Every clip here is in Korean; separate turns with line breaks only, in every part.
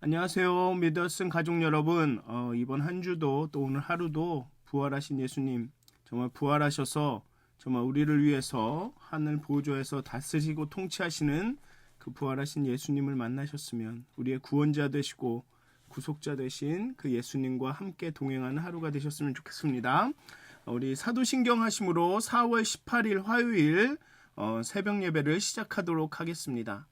안녕하세요. 믿었은 가족 여러분. 이번 한 주도 또 오늘 하루도 부활하신 예수님 정말 부활하셔서 정말 우리를 위해서 하늘 보좌에서 다스리고 통치하시는 그 부활하신 예수님을 만나셨으면 우리의 구원자 되시고 구속자 되신 그 예수님과 함께 동행하는 하루가 되셨으면 좋겠습니다. 우리 사도신경 하심으로 4월 18일 화요일 새벽 예배를 시작하도록 하겠습니다.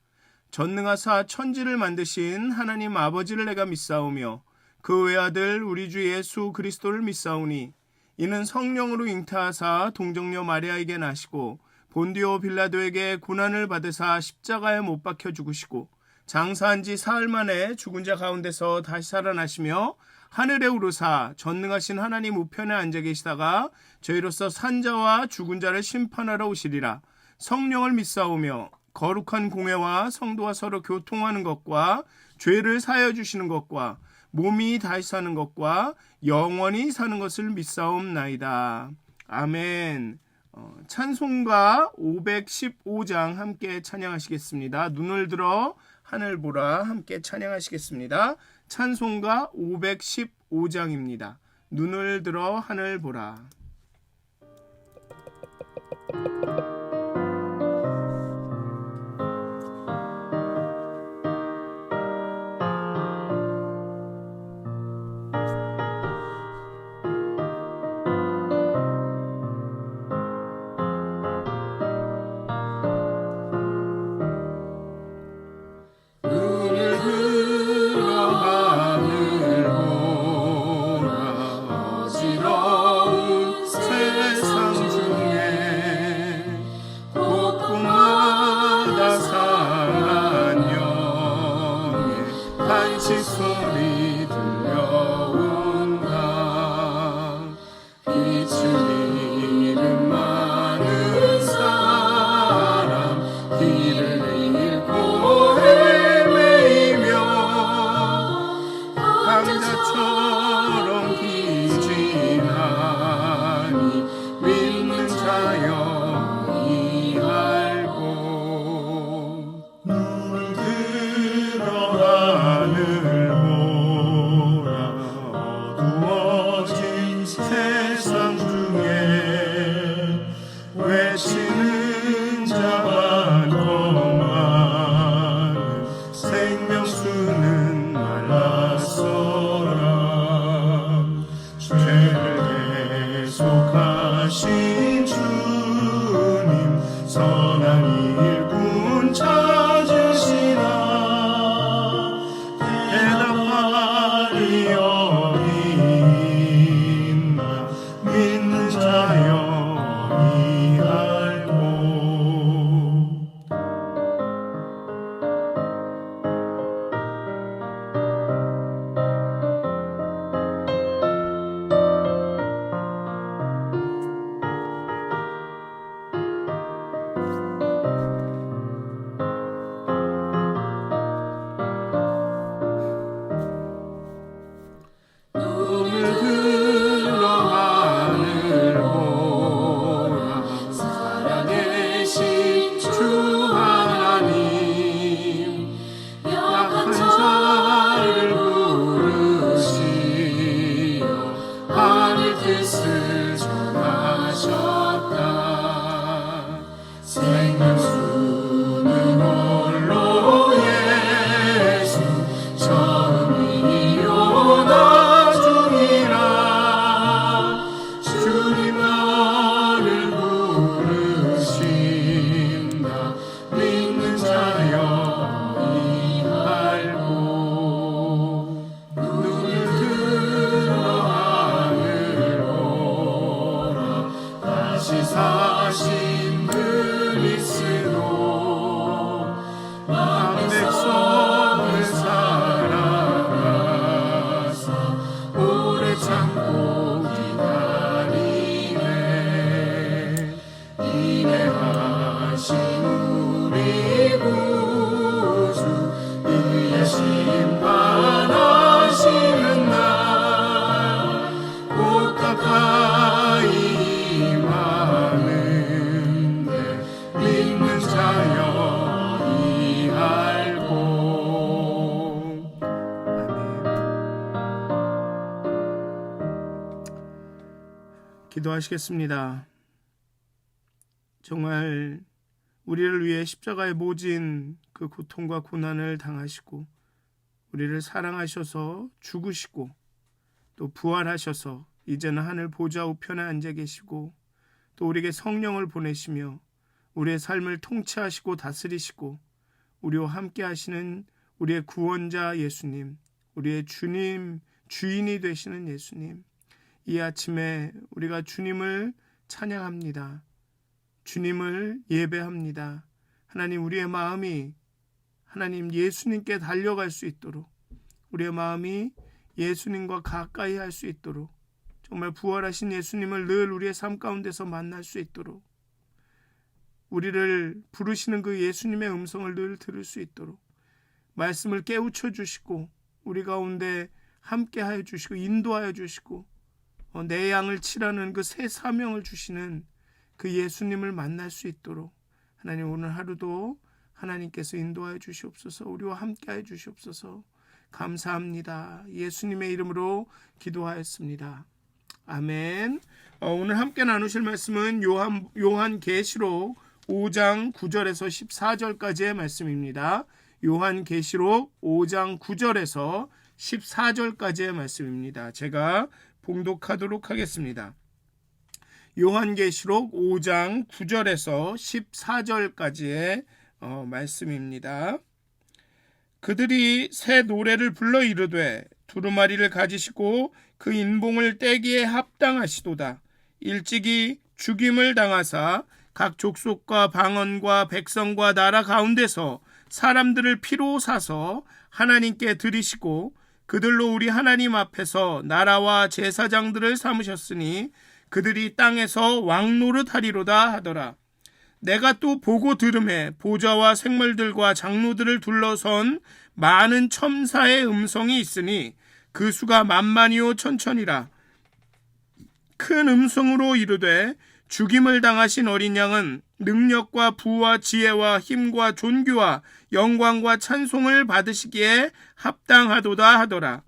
전능하사 천지를 만드신 하나님 아버지를 내가 믿사오며 그 외아들 우리 주 예수 그리스도를 믿사오니 이는 성령으로 잉태하사 동정녀 마리아에게 나시고 본디오 빌라도에게 고난을 받으사 십자가에 못 박혀 죽으시고 장사한 지 사흘 만에 죽은 자 가운데서 다시 살아나시며 하늘에 오르사 전능하신 하나님 우편에 앉아 계시다가 저희로서 산자와 죽은 자를 심판하러 오시리라. 성령을 믿사오며 거룩한 공회와 성도와 서로 교통하는 것과 죄를 사하여 주시는 것과 몸이 다시 사는 것과 영원히 사는 것을 믿사옵나이다. 아멘. 찬송가 515장 함께 찬양하시겠습니다. 눈을 들어 하늘 보라 함께 찬양하시겠습니다. 찬송가 515장입니다. 눈을 들어 하늘 보라. 소리 들려온다. 빛을 잃은 많은 사람 길을 잃고 헤매이며 강자처럼 기진하니 믿는 자여 이알고 눈을 들어 하늘 기도하시겠습니다. 정말 우리를 위해 십자가에 모진 그 고통과 고난을 당하시고 우리를 사랑하셔서 죽으시고 또 부활하셔서 이제는 하늘 보좌 우편에 앉아 계시고 또 우리에게 성령을 보내시며 우리의 삶을 통치하시고 다스리시고 우리와 함께 하시는 우리의 구원자 예수님, 우리의 주님, 주인이 되시는 예수님, 이 아침에 우리가 주님을 찬양합니다. 주님을 예배합니다. 하나님, 우리의 마음이 하나님 예수님께 달려갈 수 있도록, 우리의 마음이 예수님과 가까이 할 수 있도록, 정말 부활하신 예수님을 늘 우리의 삶 가운데서 만날 수 있도록, 우리를 부르시는 그 예수님의 음성을 늘 들을 수 있도록 말씀을 깨우쳐 주시고 우리 가운데 함께하여 주시고 인도하여 주시고 내 양을 치라는 그 새 사명을 주시는 그 예수님을 만날 수 있도록 하나님, 오늘 하루도 하나님께서 인도하여 주시옵소서. 우리와 함께하여 주시옵소서. 감사합니다. 예수님의 이름으로 기도하였습니다. 아멘. 오늘 함께 나누실 말씀은 요한계시록 5장 9절에서 14절까지의 말씀입니다. 요한계시록 5장 9절에서 14절까지의 말씀입니다. 제가 봉독하도록 하겠습니다. 요한계시록 5장 9절에서 14절까지의 말씀입니다. 그들이 새 노래를 불러 이르되 두루마리를 가지시고 그 인봉을 떼기에 합당하시도다. 일찍이 죽임을 당하사 각 족속과 방언과 백성과 나라 가운데서 사람들을 피로 사서 하나님께 드리시고 그들로 우리 하나님 앞에서 나라와 제사장들을 삼으셨으니 그들이 땅에서 왕노릇 하리로다 하더라. 내가 또 보고 들음에 보좌와 생물들과 장로들을 둘러선 많은 첨사의 음성이 있으니 그 수가 만만이요 천천이라. 큰 음성으로 이르되 죽임을 당하신 어린 양은 능력과 부와 지혜와 힘과 존귀와 영광과 찬송을 받으시기에 합당하도다 하더라.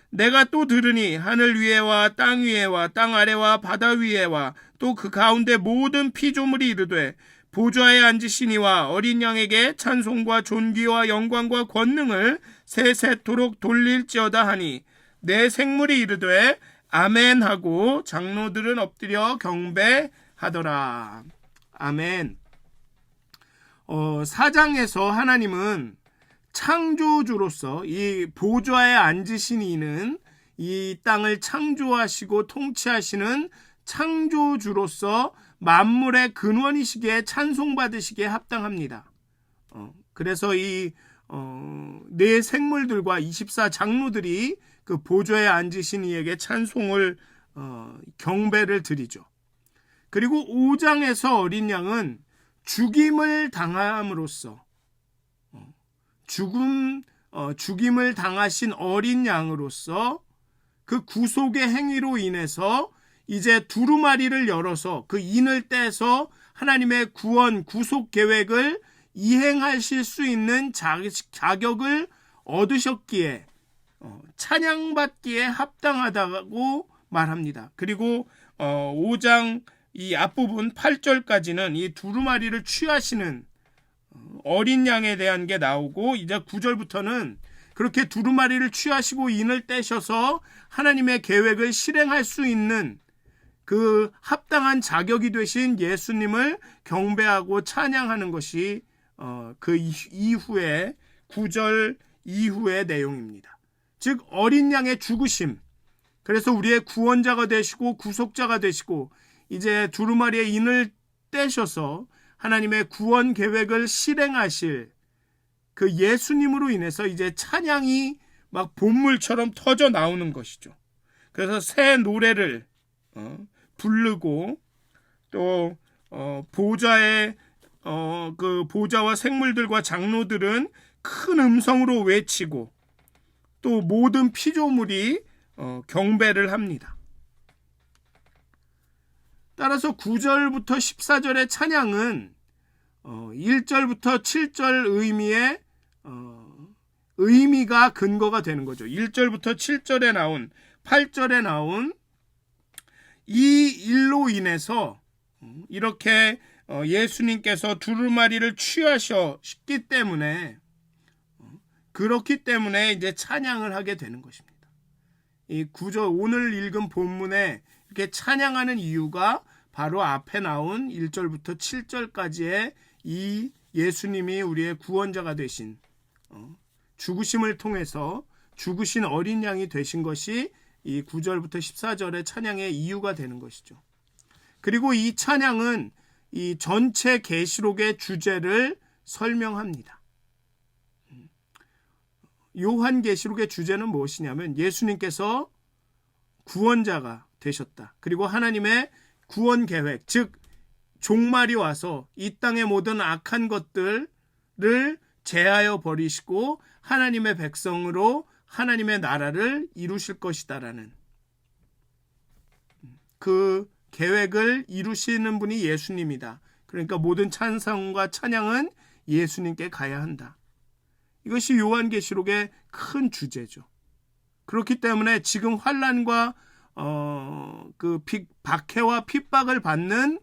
내가 또 들으니 하늘 위에와 땅 위에와 땅 아래와 바다 위에와 또 그 가운데 모든 피조물이 이르되 보좌에 앉으시니와 어린 양에게 찬송과 존귀와 영광과 권능을 세세토록 돌릴지어다 하니 내 생물이 이르되 아멘 하고 장로들은 엎드려 경배하더라. 아멘. 4장에서 하나님은 창조주로서 이 보좌에 앉으신 이는 이 땅을 창조하시고 통치하시는 창조주로서 만물의 근원이시기에 찬송받으시기에 합당합니다. 그래서 이 네 생물들과 24장로들이 그 보좌에 앉으신 이에게 찬송을 경배를 드리죠. 그리고 5장에서 어린 양은 죽임을 당함으로써 죽임을 당하신 어린 양으로서 그 구속의 행위로 인해서 이제 두루마리를 열어서 그 인을 떼서 하나님의 구원 구속 계획을 이행하실 수 있는 자격을 얻으셨기에 찬양받기에 합당하다고 말합니다. 그리고 5장 이 앞부분 8절까지는 이 두루마리를 취하시는 어린 양에 대한 게 나오고 이제 9절부터는 그렇게 두루마리를 취하시고 인을 떼셔서 하나님의 계획을 실행할 수 있는 그 합당한 자격이 되신 예수님을 경배하고 찬양하는 것이 그 이후에 9절 이후의 내용입니다. 즉 어린 양의 죽으심, 그래서 우리의 구원자가 되시고 구속자가 되시고 이제 두루마리의 인을 떼셔서 하나님의 구원 계획을 실행하실 그 예수님으로 인해서 이제 찬양이 막 본물처럼 터져 나오는 것이죠. 그래서 새 노래를 부르고 또 보좌의 그 보좌와 생물들과 장로들은 큰 음성으로 외치고 또 모든 피조물이 경배를 합니다. 따라서 9절부터 14절의 찬양은 1절부터 7절 의미가 근거가 되는 거죠. 1절부터 7절에 나온 8절에 나온 이 일로 인해서 이렇게 예수님께서 두루마리를 취하셨기 때문에 그렇기 때문에 이제 찬양을 하게 되는 것입니다. 이 오늘 읽은 본문에 이렇게 찬양하는 이유가 바로 앞에 나온 1절부터 7절까지의 이 예수님이 우리의 구원자가 되신 죽으심을 통해서 죽으신 어린 양이 되신 것이 이 9절부터 14절의 찬양의 이유가 되는 것이죠. 그리고 이 찬양은 이 전체 계시록의 주제를 설명합니다. 요한계시록의 주제는 무엇이냐면 예수님께서 구원자가 되셨다. 그리고 하나님의 구원 계획, 즉 종말이 와서 이 땅의 모든 악한 것들을 제하여 버리시고 하나님의 백성으로 하나님의 나라를 이루실 것이다라는 그 계획을 이루시는 분이 예수님이다. 그러니까 모든 찬송과 찬양은 예수님께 가야 한다. 이것이 요한계시록의 큰 주제죠. 그렇기 때문에 지금 환난과 그 박해와 핍박을 받는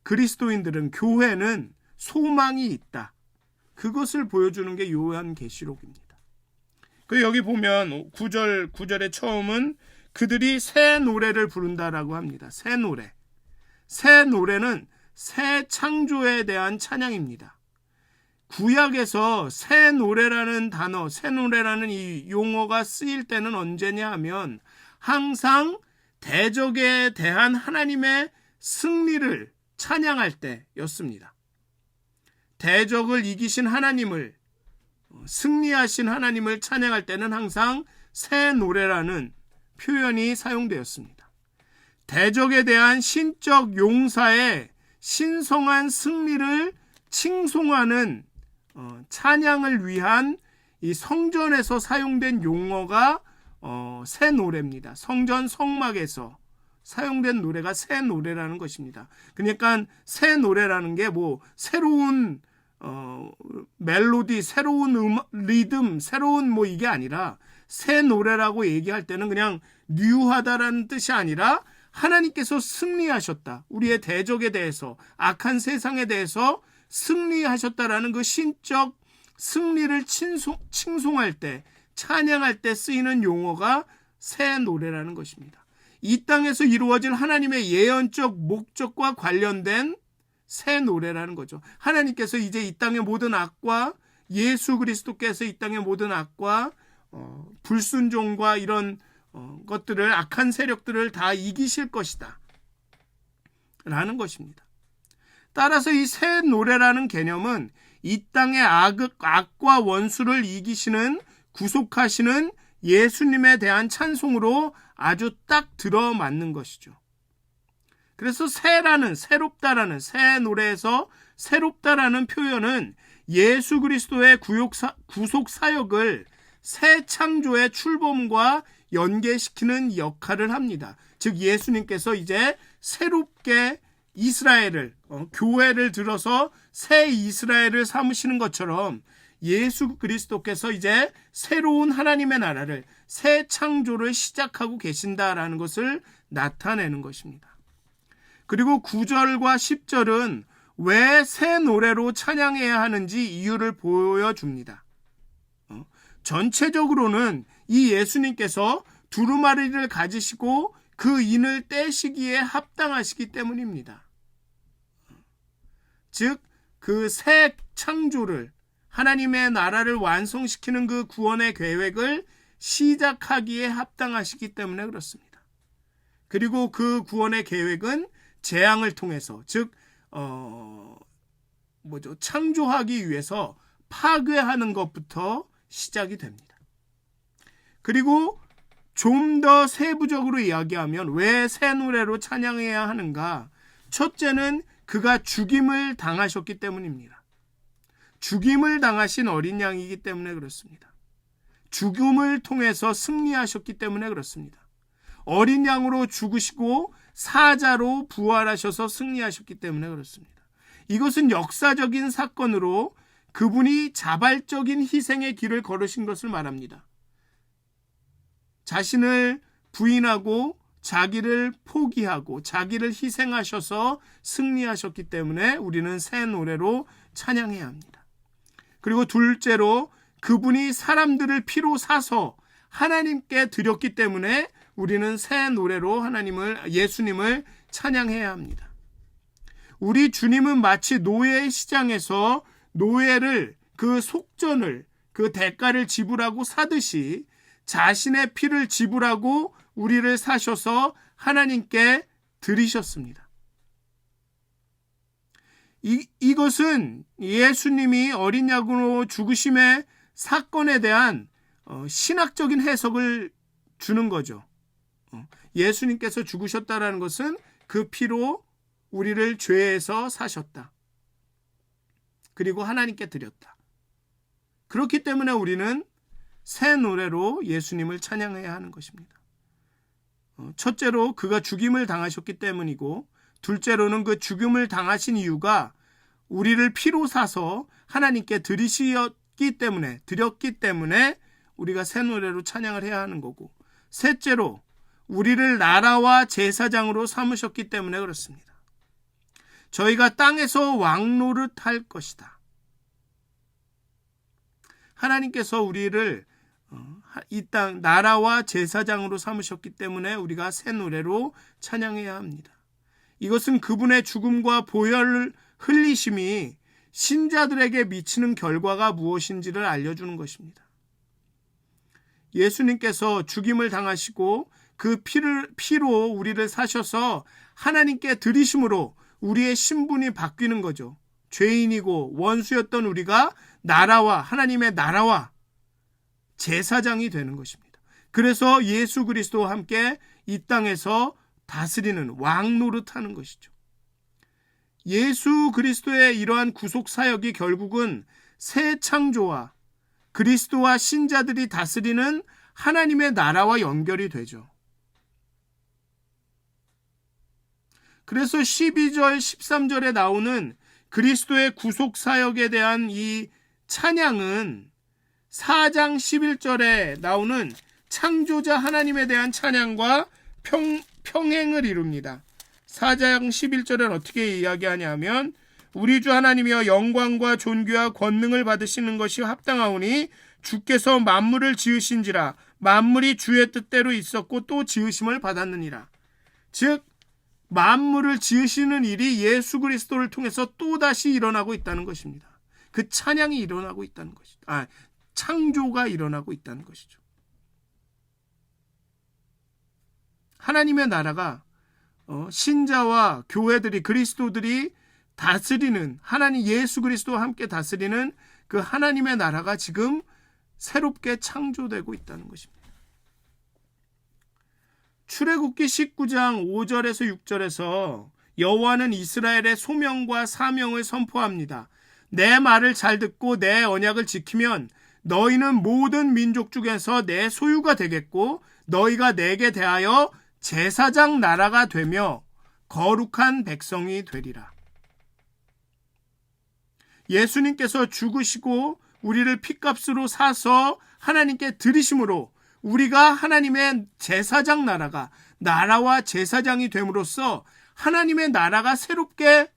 그리스도인들은, 교회는 소망이 있다. 그것을 보여주는 게 요한계시록입니다. 그 여기 보면 9절의 처음은 그들이 새 노래를 부른다라고 합니다. 새 노래. 새 노래는 새 창조에 대한 찬양입니다. 구약에서 새 노래라는 단어, 새 노래라는 이 용어가 쓰일 때는 언제냐 하면 항상 대적에 대한 하나님의 승리를 찬양할 때였습니다. 대적을 이기신 하나님을, 승리하신 하나님을 찬양할 때는 항상 새 노래라는 표현이 사용되었습니다. 대적에 대한 신적 용사의 신성한 승리를 칭송하는 찬양을 위한 이 성전에서 사용된 용어가 새 노래입니다. 성전 성막에서 사용된 노래가 새 노래라는 것입니다. 그러니까 새 노래라는 게 뭐 새로운 멜로디, 새로운 리듬, 새로운 뭐 이게 아니라 새 노래라고 얘기할 때는 그냥 뉴하다라는 뜻이 아니라 하나님께서 승리하셨다. 우리의 대적에 대해서, 악한 세상에 대해서 승리하셨다라는 그 신적 승리를 칭송할 때, 찬양할 때 쓰이는 용어가 새 노래라는 것입니다. 이 땅에서 이루어질 하나님의 예언적 목적과 관련된 새 노래라는 거죠. 하나님께서 이제 이 땅의 모든 악과, 예수 그리스도께서 이 땅의 모든 악과 불순종과 이런 것들을, 악한 세력들을 다 이기실 것이다 라는 것입니다. 따라서 이 새 노래라는 개념은 이 땅의 악과 원수를 이기시는, 구속하시는 예수님에 대한 찬송으로 아주 딱 들어맞는 것이죠. 그래서 새롭다라는, 새 노래에서 새롭다라는 표현은 예수 그리스도의 구속 사역을 새 창조의 출범과 연계시키는 역할을 합니다. 즉 예수님께서 이제 새롭게 이스라엘을, 교회를 들어서 새 이스라엘을 삼으시는 것처럼 예수 그리스도께서 이제 새로운 하나님의 나라를, 새 창조를 시작하고 계신다라는 것을 나타내는 것입니다. 그리고 9절과 10절은 왜 새 노래로 찬양해야 하는지 이유를 보여줍니다. 전체적으로는 이 예수님께서 두루마리를 가지시고 그 인을 떼시기에 합당하시기 때문입니다. 즉, 그 새 창조를, 하나님의 나라를 완성시키는 그 구원의 계획을 시작하기에 합당하시기 때문에 그렇습니다. 그리고 그 구원의 계획은 재앙을 통해서, 즉 창조하기 위해서 파괴하는 것부터 시작이 됩니다. 그리고 좀 더 세부적으로 이야기하면 왜 새 노래로 찬양해야 하는가? 첫째는 그가 죽임을 당하셨기 때문입니다. 죽임을 당하신 어린 양이기 때문에 그렇습니다. 죽음을 통해서 승리하셨기 때문에 그렇습니다. 어린 양으로 죽으시고 사자로 부활하셔서 승리하셨기 때문에 그렇습니다. 이것은 역사적인 사건으로 그분이 자발적인 희생의 길을 걸으신 것을 말합니다. 자신을 부인하고 자기를 포기하고 자기를 희생하셔서 승리하셨기 때문에 우리는 새 노래로 찬양해야 합니다. 그리고 둘째로 그분이 사람들을 피로 사서 하나님께 드렸기 때문에 우리는 새 노래로 예수님을 찬양해야 합니다. 우리 주님은 마치 노예의 시장에서 노예를 그 속전을 그 대가를 지불하고 사듯이 자신의 피를 지불하고 우리를 사셔서 하나님께 드리셨습니다. 이것은 예수님이 어린 양으로 죽으심의 사건에 대한 신학적인 해석을 주는 거죠. 예수님께서 죽으셨다라는 것은 그 피로 우리를 죄에서 사셨다. 그리고 하나님께 드렸다. 그렇기 때문에 우리는 새 노래로 예수님을 찬양해야 하는 것입니다. 첫째로 그가 죽임을 당하셨기 때문이고, 둘째로는 그 죽임을 당하신 이유가 우리를 피로 사서 하나님께 드렸기 때문에 우리가 새 노래로 찬양을 해야 하는 거고, 셋째로 우리를 나라와 제사장으로 삼으셨기 때문에 그렇습니다. 저희가 땅에서 왕노릇할 것이다. 하나님께서 우리를 이 땅 나라와 제사장으로 삼으셨기 때문에 우리가 새 노래로 찬양해야 합니다. 이것은 그분의 죽음과 보혈을 흘리심이 신자들에게 미치는 결과가 무엇인지를 알려주는 것입니다. 예수님께서 죽임을 당하시고 그 피로 우리를 사셔서 하나님께 드리심으로 우리의 신분이 바뀌는 거죠. 죄인이고 원수였던 우리가 하나님의 나라와 제사장이 되는 것입니다. 그래서 예수 그리스도와 함께 이 땅에서 다스리는 왕 노릇하는 것이죠. 예수 그리스도의 이러한 구속 사역이 결국은 새 창조와 그리스도와 신자들이 다스리는 하나님의 나라와 연결이 되죠. 그래서 12절, 13절에 나오는 그리스도의 구속 사역에 대한 이 찬양은 4장 11절에 나오는 창조자 하나님에 대한 찬양과 평행을 이룹니다. 4장 11절은 어떻게 이야기하냐면, 우리 주 하나님이여 영광과 존귀와 권능을 받으시는 것이 합당하오니 주께서 만물을 지으신지라 만물이 주의 뜻대로 있었고 또 지으심을 받았느니라. 즉 만물을 지으시는 일이 예수 그리스도를 통해서 또다시 일어나고 있다는 것입니다. 그 찬양이 일어나고 있다는 것이죠. 창조가 일어나고 있다는 것이죠. 하나님의 나라가 신자와 교회들이 그리스도들이 다스리는 하나님 예수 그리스도와 함께 다스리는 그 하나님의 나라가 지금 새롭게 창조되고 있다는 것입니다. 출애굽기 19장 5절에서 6절에서 여호와는 이스라엘의 소명과 사명을 선포합니다. 내 말을 잘 듣고 내 언약을 지키면 너희는 모든 민족 중에서 내 소유가 되겠고 너희가 내게 대하여 제사장 나라가 되며 거룩한 백성이 되리라. 예수님께서 죽으시고 우리를 핏값으로 사서 하나님께 드리심으로 우리가 하나님의 제사장 나라와 제사장이 됨으로써 하나님의 나라가 새롭게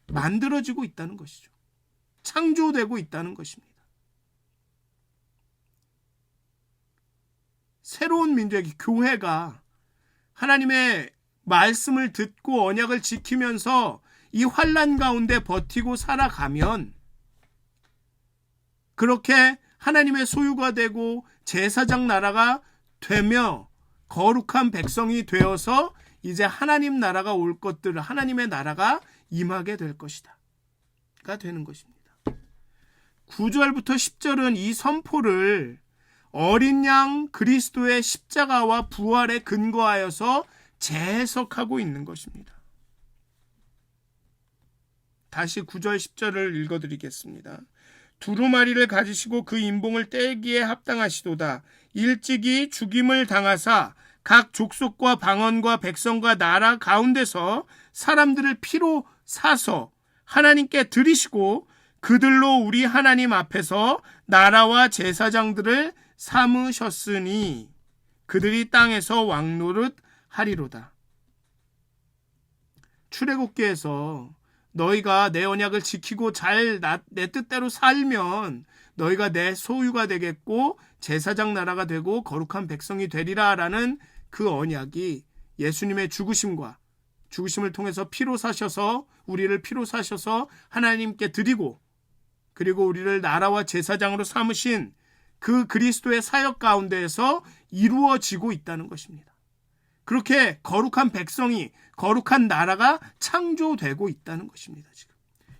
만들어지고 있다는 것이죠. 창조되고 있다는 것입니다. 새로운 민족이 교회가 하나님의 말씀을 듣고 언약을 지키면서 이 환난 가운데 버티고 살아가면 그렇게 하나님의 소유가 되고 제사장 나라가 되며 거룩한 백성이 되어서 이제 하나님 나라가 올 것들, 하나님의 나라가 임하게 될 것이다 가 되는 것입니다. 9절부터 10절은 이 선포를 어린 양 그리스도의 십자가와 부활에 근거하여서 재해석하고 있는 것입니다. 다시 9절 10절을 읽어드리겠습니다. 두루마리를 가지시고 그 인봉을 떼기에 합당하시도다. 일찍이 죽임을 당하사 각 족속과 방언과 백성과 나라 가운데서 사람들을 피로 사서 하나님께 드리시고 그들로 우리 하나님 앞에서 나라와 제사장들을 삼으셨으니 그들이 땅에서 왕노릇 하리로다. 출애굽기에서 너희가 내 언약을 지키고 잘 내 뜻대로 살면 너희가 내 소유가 되겠고 제사장 나라가 되고 거룩한 백성이 되리라 라는 그 언약이 예수님의 죽으심을 통해서 피로 사셔서 우리를 피로 사셔서 하나님께 드리고 그리고 우리를 나라와 제사장으로 삼으신 그 그리스도의 사역 가운데에서 이루어지고 있다는 것입니다. 그렇게 거룩한 백성이 거룩한 나라가 창조되고 있다는 것입니다. 지금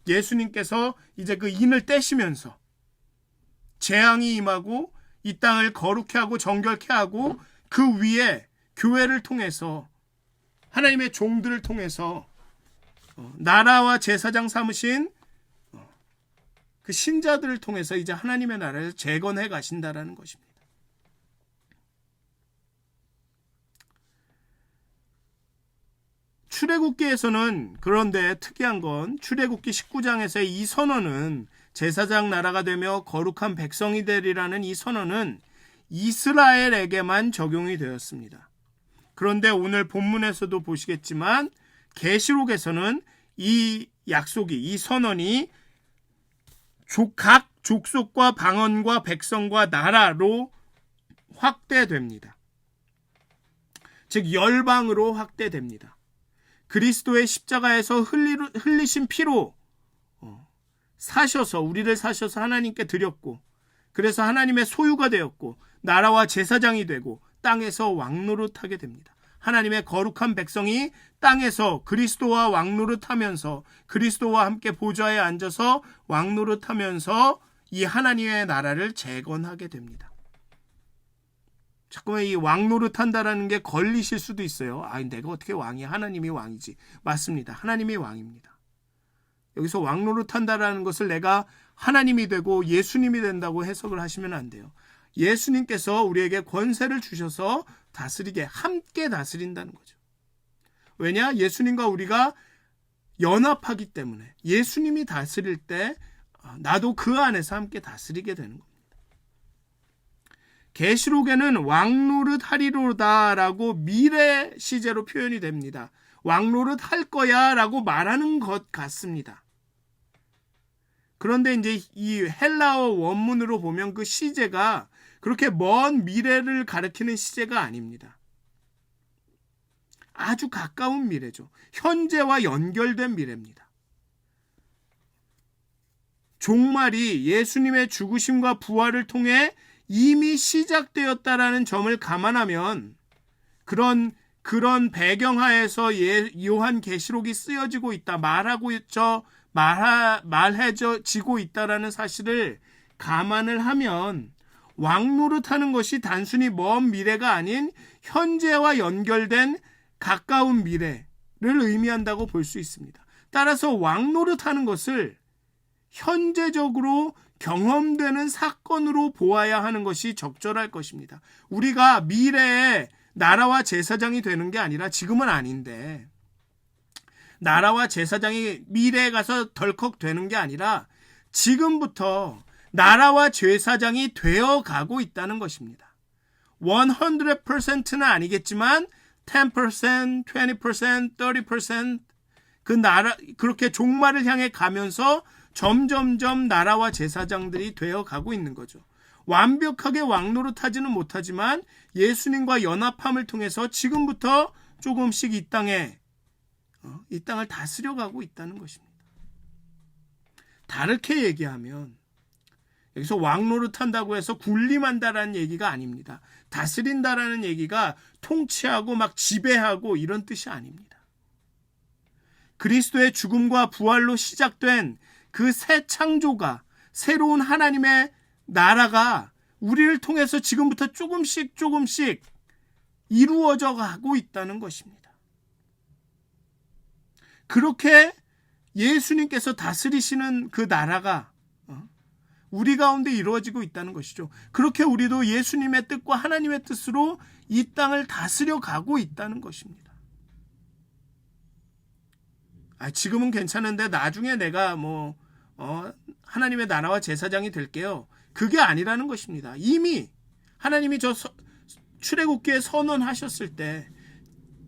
예수님께서 이제 그 인을 떼시면서 재앙이 임하고 이 땅을 거룩케 하고 정결케 하고 그 위에 교회를 통해서 하나님의 종들을 통해서 나라와 제사장 삼으신 그 신자들을 통해서 이제 하나님의 나라를 재건해 가신다라는 것입니다. 출애굽기에서는 그런데 특이한 건 출애굽기 19장에서의 이 선언은 제사장 나라가 되며 거룩한 백성이 되리라는 이 선언은 이스라엘에게만 적용이 되었습니다. 그런데 오늘 본문에서도 보시겠지만 계시록에서는 이 약속이 이 선언이 각 족속과 방언과 백성과 나라로 확대됩니다. 즉 열방으로 확대됩니다. 그리스도의 십자가에서 흘리신 피로 사셔서 우리를 사셔서 하나님께 드렸고 그래서 하나님의 소유가 되었고 나라와 제사장이 되고 땅에서 왕노릇하게 됩니다. 하나님의 거룩한 백성이 땅에서 그리스도와 왕노릇하면서 그리스도와 함께 보좌에 앉아서 왕노릇하면서 이 하나님의 나라를 재건하게 됩니다. 자꾸만 이 왕노릇한다라는 게 걸리실 수도 있어요. 내가 어떻게 왕이야? 하나님이 왕이지. 맞습니다. 하나님이 왕입니다. 여기서 왕노릇한다라는 것을 내가 하나님이 되고 예수님이 된다고 해석을 하시면 안 돼요. 예수님께서 우리에게 권세를 주셔서 다스리게 함께 다스린다는 거죠. 왜냐? 예수님과 우리가 연합하기 때문에 예수님이 다스릴 때 나도 그 안에서 함께 다스리게 되는 겁니다. 계시록에는 왕노릇하리로다라고 미래 시제로 표현이 됩니다. 왕노릇할 거야라고 말하는 것 같습니다. 그런데 이제 이 헬라어 원문으로 보면 그 시제가 그렇게 먼 미래를 가리키는 시제가 아닙니다. 아주 가까운 미래죠. 현재와 연결된 미래입니다. 종말이 예수님의 죽으심과 부활을 통해 이미 시작되었다라는 점을 감안하면 그런 배경하에서 요한 계시록이 쓰여지고 있다, 말해지고 있다라는 사실을 감안을 하면 왕노릇하는 것이 단순히 먼 미래가 아닌 현재와 연결된 가까운 미래를 의미한다고 볼 수 있습니다. 따라서 왕노릇하는 것을 현재적으로 경험되는 사건으로 보아야 하는 것이 적절할 것입니다. 우리가 미래에 나라와 제사장이 되는 게 아니라 지금은 아닌데 나라와 제사장이 미래에 가서 덜컥 되는 게 아니라 지금부터 나라와 제사장이 되어가고 있다는 것입니다. 100%는 아니겠지만 10%, 20%, 30% 그렇게 종말을 향해 가면서 점점점 나라와 제사장들이 되어가고 있는 거죠. 완벽하게 왕노릇하지는 못하지만 예수님과 연합함을 통해서 지금부터 조금씩 이 땅을 다스려가고 있다는 것입니다. 다르게 얘기하면 여기서 왕노릇한다고 해서 군림한다라는 얘기가 아닙니다. 다스린다라는 얘기가 통치하고 막 지배하고 이런 뜻이 아닙니다. 그리스도의 죽음과 부활로 시작된 그 새 창조가 새로운 하나님의 나라가 우리를 통해서 지금부터 조금씩 이루어져 가고 있다는 것입니다. 그렇게 예수님께서 다스리시는 그 나라가 우리 가운데 이루어지고 있다는 것이죠. 그렇게 우리도 예수님의 뜻과 하나님의 뜻으로 이 땅을 다스려 가고 있다는 것입니다. 지금은 괜찮은데 나중에 내가 하나님의 나라와 제사장이 될게요. 그게 아니라는 것입니다. 이미 하나님이 출애굽기에 선언하셨을 때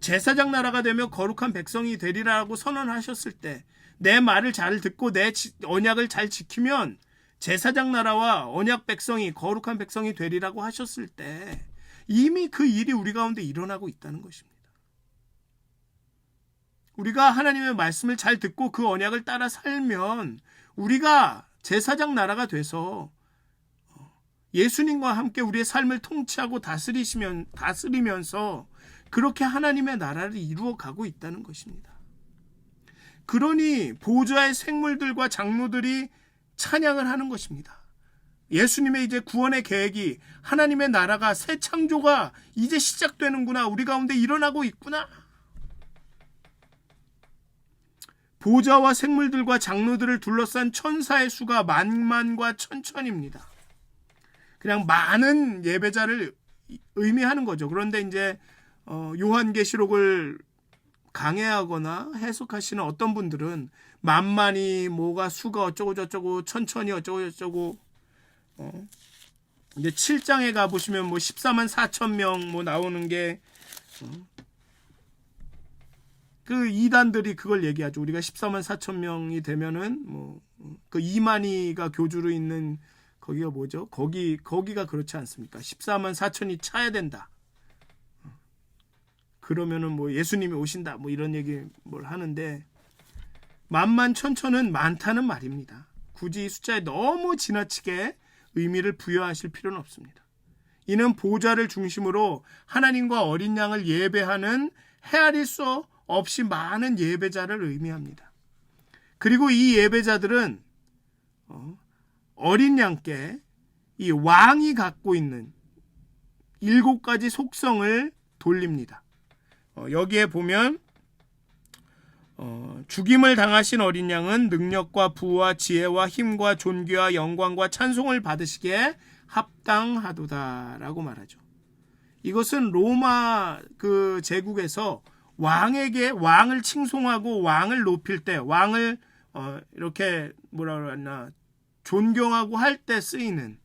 제사장 나라가 되며 거룩한 백성이 되리라고 선언하셨을 때, 내 말을 잘 듣고 내 언약을 잘 지키면 제사장 나라와 언약 백성이, 거룩한 백성이 되리라고 하셨을 때 이미 그 일이 우리 가운데 일어나고 있다는 것입니다. 우리가 하나님의 말씀을 잘 듣고 그 언약을 따라 살면 우리가 제사장 나라가 돼서 예수님과 함께 우리의 삶을 통치하고 다스리면서 그렇게 하나님의 나라를 이루어가고 있다는 것입니다. 그러니 보좌의 생물들과 장로들이 찬양을 하는 것입니다. 예수님의 이제 구원의 계획이, 하나님의 나라가, 새 창조가 이제 시작되는구나, 우리 가운데 일어나고 있구나. 보좌와 생물들과 장로들을 둘러싼 천사의 수가 만만과 천천입니다. 그냥 많은 예배자를 의미하는 거죠. 그런데 이제 요한계시록을 강해하거나 해석하시는 어떤 분들은 만만이 뭐가 수가 어쩌고 저쩌고 천천히 어쩌고 저쩌고 이제 7장에 가보시면 뭐 14만 4천 명 뭐 나오는 게 그 이단들이 그걸 얘기하죠. 우리가 14만 4천 명이 되면은 뭐 그 이만희가 교주로 있는 거기가 뭐죠? 거기가 그렇지 않습니까? 14만 4천이 차야 된다. 그러면은 뭐 예수님이 오신다. 뭐 이런 얘기 뭘 하는데, 만만천천은 많다는 말입니다. 굳이 이 숫자에 너무 지나치게 의미를 부여하실 필요는 없습니다. 이는 보좌를 중심으로 하나님과 어린 양을 예배하는 헤아릴 수 없이 많은 예배자를 의미합니다. 그리고 이 예배자들은 어린 양께 이 왕이 갖고 있는 7가지 속성을 돌립니다. 여기에 보면 죽임을 당하신 어린 양은 능력과 부와 지혜와 힘과 존귀와 영광과 찬송을 받으시기에 합당하도다라고 말하죠. 이것은 로마 그 제국에서 왕을 칭송하고 왕을 높일 때, 왕을 이렇게 뭐라 그러나 존경하고 할 때 쓰이는,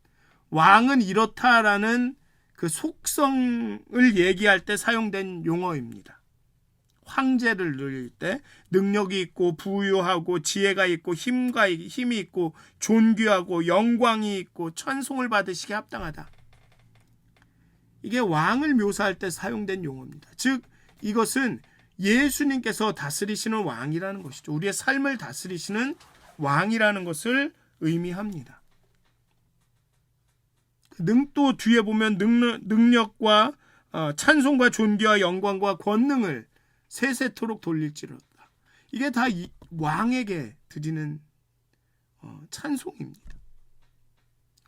왕은 이렇다라는 그 속성을 얘기할 때 사용된 용어입니다. 황제를 누릴 때 능력이 있고 부유하고 지혜가 있고 힘이 있고 존귀하고 영광이 있고 찬송을 받으시기에 합당하다. 이게 왕을 묘사할 때 사용된 용어입니다. 즉 이것은 예수님께서 다스리시는 왕이라는 것이죠. 우리의 삶을 다스리시는 왕이라는 것을 의미합니다. 또 뒤에 보면 능력과 찬송과 존귀와 영광과 권능을 세세토록 돌릴지로다. 이게 다 왕에게 드리는 찬송입니다.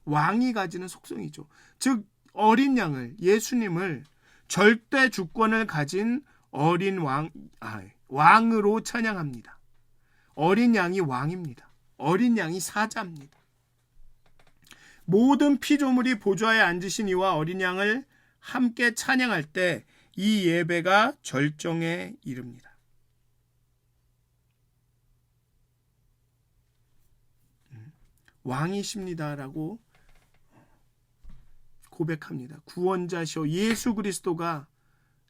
왕이 가지는 속성이죠. 즉 어린 양을, 예수님을 절대 주권을 가진 어린 왕으로 찬양합니다. 어린 양이 왕입니다. 어린 양이 사자입니다. 모든 피조물이 보좌에 앉으신 이와 어린 양을 함께 찬양할 때 이 예배가 절정에 이릅니다. 왕이십니다라고 고백합니다. 구원자시오 예수 그리스도가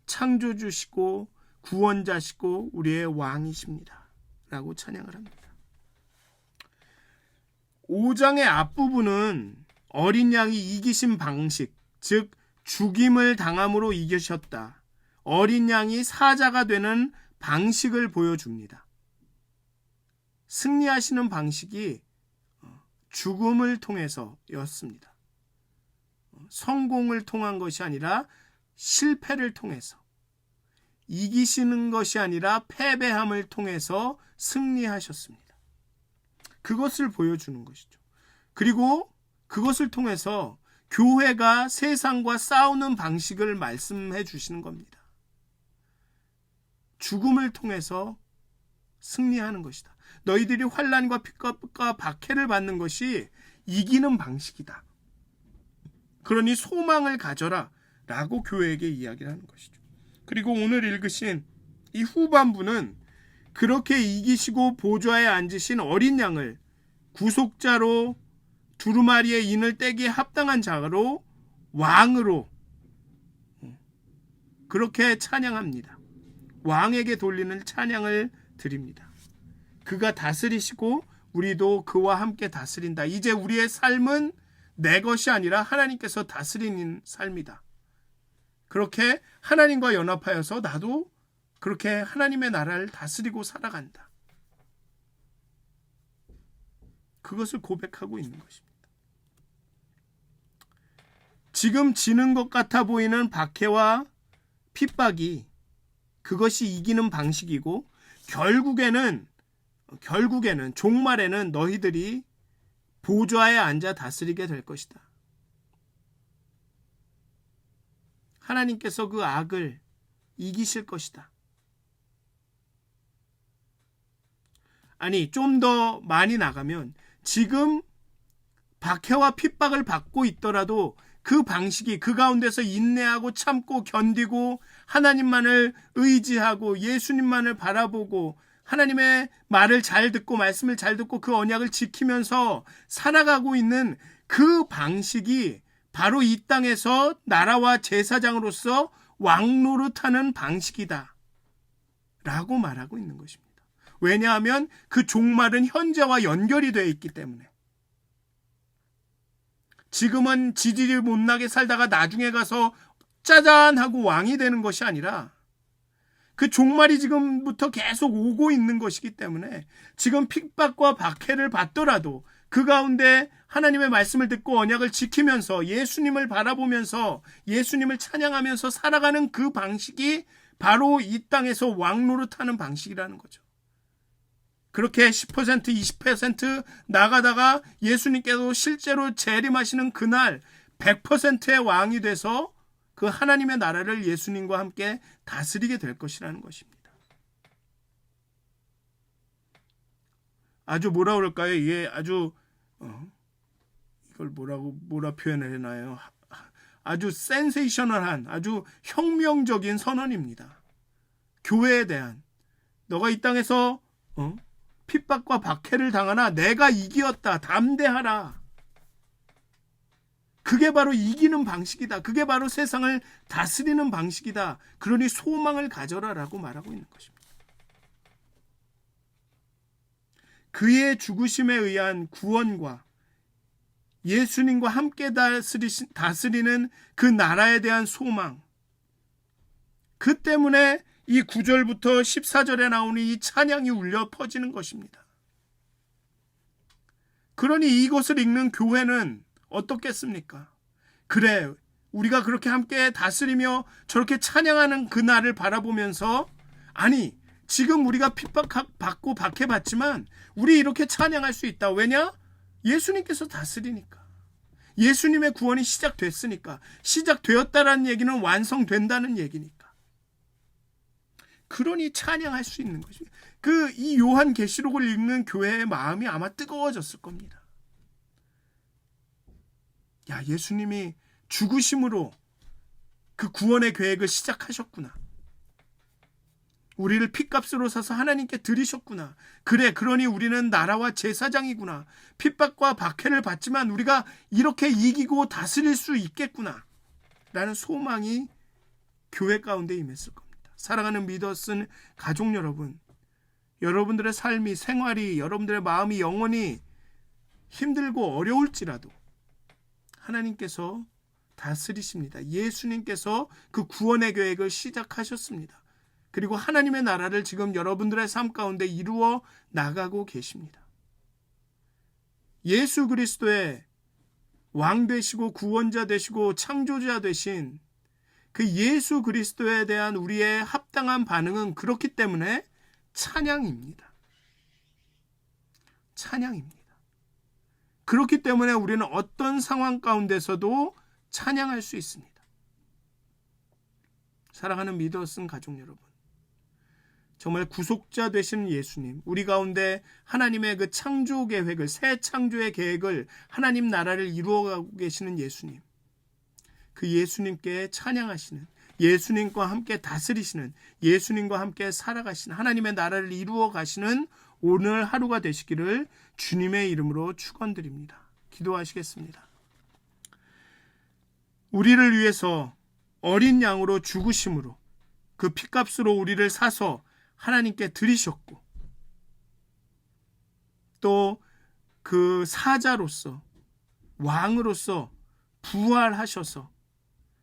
창조주시고 구원자시고 우리의 왕이십니다 라고 찬양을 합니다. 5장의 앞부분은 어린 양이 이기신 방식, 즉 죽임을 당함으로 이기셨다. 어린 양이 사자가 되는 방식을 보여줍니다. 승리하시는 방식이 죽음을 통해서였습니다. 성공을 통한 것이 아니라 실패를 통해서, 이기시는 것이 아니라 패배함을 통해서 승리하셨습니다. 그것을 보여주는 것이죠. 그리고 그것을 통해서 교회가 세상과 싸우는 방식을 말씀해 주시는 겁니다. 죽음을 통해서 승리하는 것이다. 너희들이 환난과 핍박과 박해를 받는 것이 이기는 방식이다. 그러니 소망을 가져라 라고 교회에게 이야기를 하는 것이죠. 그리고 오늘 읽으신 이 후반부는 그렇게 이기시고 보좌에 앉으신 어린 양을 구속자로 두루마리의 인을 떼기에 합당한 자로 왕으로 그렇게 찬양합니다. 왕에게 돌리는 찬양을 드립니다. 그가 다스리시고 우리도 그와 함께 다스린다. 이제 우리의 삶은 내 것이 아니라 하나님께서 다스리는 삶이다. 그렇게 하나님과 연합하여서 나도 그렇게 하나님의 나라를 다스리고 살아간다. 그것을 고백하고 있는 것입니다. 지금 지는 것 같아 보이는 박해와 핍박이 그것이 이기는 방식이고 결국에는 종말에는 너희들이 보좌에 앉아 다스리게 될 것이다. 하나님께서 그 악을 이기실 것이다. 아니, 좀 더 많이 나가면 지금 박해와 핍박을 받고 있더라도 그 방식이 그 가운데서 인내하고 참고 견디고 하나님만을 의지하고 예수님만을 바라보고 하나님의 말을 잘 듣고 말씀을 잘 듣고 그 언약을 지키면서 살아가고 있는 그 방식이 바로 이 땅에서 나라와 제사장으로서 왕노릇하는 방식이다 라고 말하고 있는 것입니다. 왜냐하면 그 종말은 현재와 연결이 되어 있기 때문에. 지금은 지질이 못나게 살다가 나중에 가서 짜잔 하고 왕이 되는 것이 아니라 그 종말이 지금부터 계속 오고 있는 것이기 때문에 지금 핍박과 박해를 받더라도 그 가운데 하나님의 말씀을 듣고 언약을 지키면서 예수님을 바라보면서 예수님을 찬양하면서 살아가는 그 방식이 바로 이 땅에서 왕노릇하는 방식이라는 거죠. 그렇게 10%, 20% 나가다가 예수님께서 실제로 재림하시는 그날 100%의 왕이 돼서 그 하나님의 나라를 예수님과 함께 다스리게 될 것이라는 것입니다. 아주 뭐라 그럴까요? 이게 아주 이걸 뭐라 표현을 해나요? 아주 센세이셔널한 아주 혁명적인 선언입니다. 교회에 대한 너가 이 땅에서 핍박과 박해를 당하나 내가 이기었다. 담대하라. 그게 바로 이기는 방식이다. 그게 바로 세상을 다스리는 방식이다. 그러니 소망을 가져라 라고 말하고 있는 것입니다. 그의 죽으심에 의한 구원과 예수님과 함께 다스리는 그 나라에 대한 소망, 그 때문에 이 9절부터 14절에 나오는 이 찬양이 울려 퍼지는 것입니다. 그러니 이것을 읽는 교회는 어떻겠습니까? 그래, 우리가 그렇게 함께 다스리며 저렇게 찬양하는 그 날을 바라보면서 아니, 지금 우리가 핍박받고 박해받지만 우리 이렇게 찬양할 수 있다. 왜냐? 예수님께서 다스리니까. 예수님의 구원이 시작됐으니까. 시작되었다라는 얘기는 완성된다는 얘기니까. 그러니 찬양할 수 있는 것입니다. 이 요한계시록을 읽는 교회의 마음이 아마 뜨거워졌을 겁니다. 야, 예수님이 죽으심으로 그 구원의 계획을 시작하셨구나. 우리를 핏값으로 사서 하나님께 드리셨구나. 그래, 그러니 우리는 나라와 제사장이구나. 핍박과 박해를 받지만 우리가 이렇게 이기고 다스릴 수 있겠구나 라는 소망이 교회 가운데 임했을 겁니다. 사랑하는 믿어쓴 가족 여러분, 여러분들의 삶이, 생활이, 여러분들의 마음이 영원히 힘들고 어려울지라도 하나님께서 다스리십니다. 예수님께서 그 구원의 계획을 시작하셨습니다. 그리고 하나님의 나라를 지금 여러분들의 삶 가운데 이루어 나가고 계십니다. 예수 그리스도의 왕 되시고 구원자 되시고 창조자 되신 그 예수 그리스도에 대한 우리의 합당한 반응은 그렇기 때문에 찬양입니다. 찬양입니다. 그렇기 때문에 우리는 어떤 상황 가운데서도 찬양할 수 있습니다. 사랑하는 믿어쓴 가족 여러분, 정말 구속자 되신 예수님, 우리 가운데 하나님의 그 창조 계획을, 새 창조의 계획을, 하나님 나라를 이루어가고 계시는 예수님, 그 예수님께 찬양하시는, 예수님과 함께 다스리시는, 예수님과 함께 살아가시는, 하나님의 나라를 이루어 가시는 오늘 하루가 되시기를 주님의 이름으로 축원드립니다. 기도하시겠습니다. 우리를 위해서 어린 양으로 죽으심으로 그 핏값으로 우리를 사서 하나님께 드리셨고, 또 그 사자로서 왕으로서 부활하셔서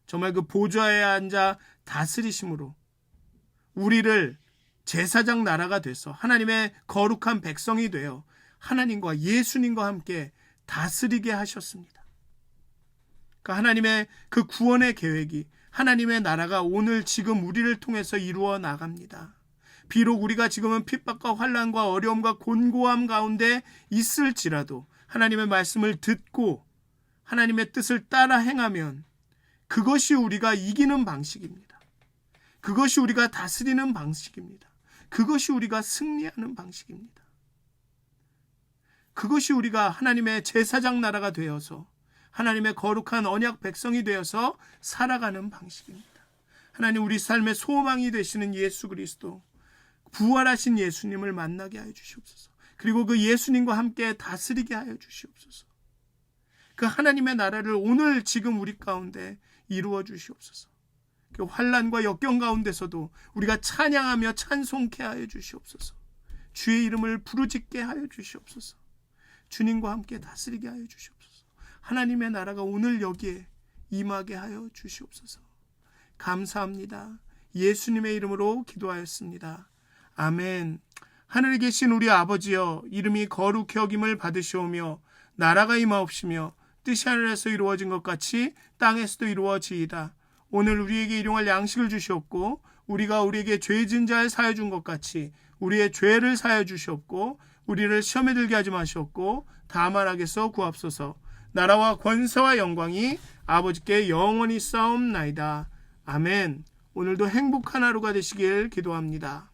정말 그 보좌에 앉아 다스리심으로 우리를 제사장 나라가 돼서 하나님의 거룩한 백성이 되어 하나님과 예수님과 함께 다스리게 하셨습니다. 그러니까 하나님의 그 구원의 계획이, 하나님의 나라가 오늘 지금 우리를 통해서 이루어 나갑니다. 비록 우리가 지금은 핍박과 환난과 어려움과 곤고함 가운데 있을지라도 하나님의 말씀을 듣고 하나님의 뜻을 따라 행하면 그것이 우리가 이기는 방식입니다. 그것이 우리가 다스리는 방식입니다. 그것이 우리가 승리하는 방식입니다. 그것이 우리가 하나님의 제사장 나라가 되어서 하나님의 거룩한 언약 백성이 되어서 살아가는 방식입니다. 하나님, 우리 삶의 소망이 되시는 예수 그리스도, 부활하신 예수님을 만나게 하여 주시옵소서. 그리고 그 예수님과 함께 다스리게 하여 주시옵소서. 그 하나님의 나라를 오늘 지금 우리 가운데 이루어 주시옵소서. 그 환난과 역경 가운데서도 우리가 찬양하며 찬송케 하여 주시옵소서. 주의 이름을 부르짖게 하여 주시옵소서. 주님과 함께 다스리게 하여 주시옵소서. 하나님의 나라가 오늘 여기에 임하게 하여 주시옵소서. 감사합니다. 예수님의 이름으로 기도하였습니다. 아멘. 하늘에 계신 우리 아버지여, 이름이 거룩히 여김을 받으시오며 나라가 임하옵시며 뜻이 하늘에서 이루어진 것 같이 땅에서도 이루어지이다. 오늘 우리에게 일용할 양식을 주시옵고 우리가 우리에게 죄 지은 자를 사하여 준 것 같이 우리의 죄를 사하여 주시옵고 우리를 시험에 들게 하지 마시옵고 다만 악에서 구하옵소서. 나라와 권세와 영광이 아버지께 영원히 싸움나이다. 아멘. 오늘도 행복한 하루가 되시길 기도합니다.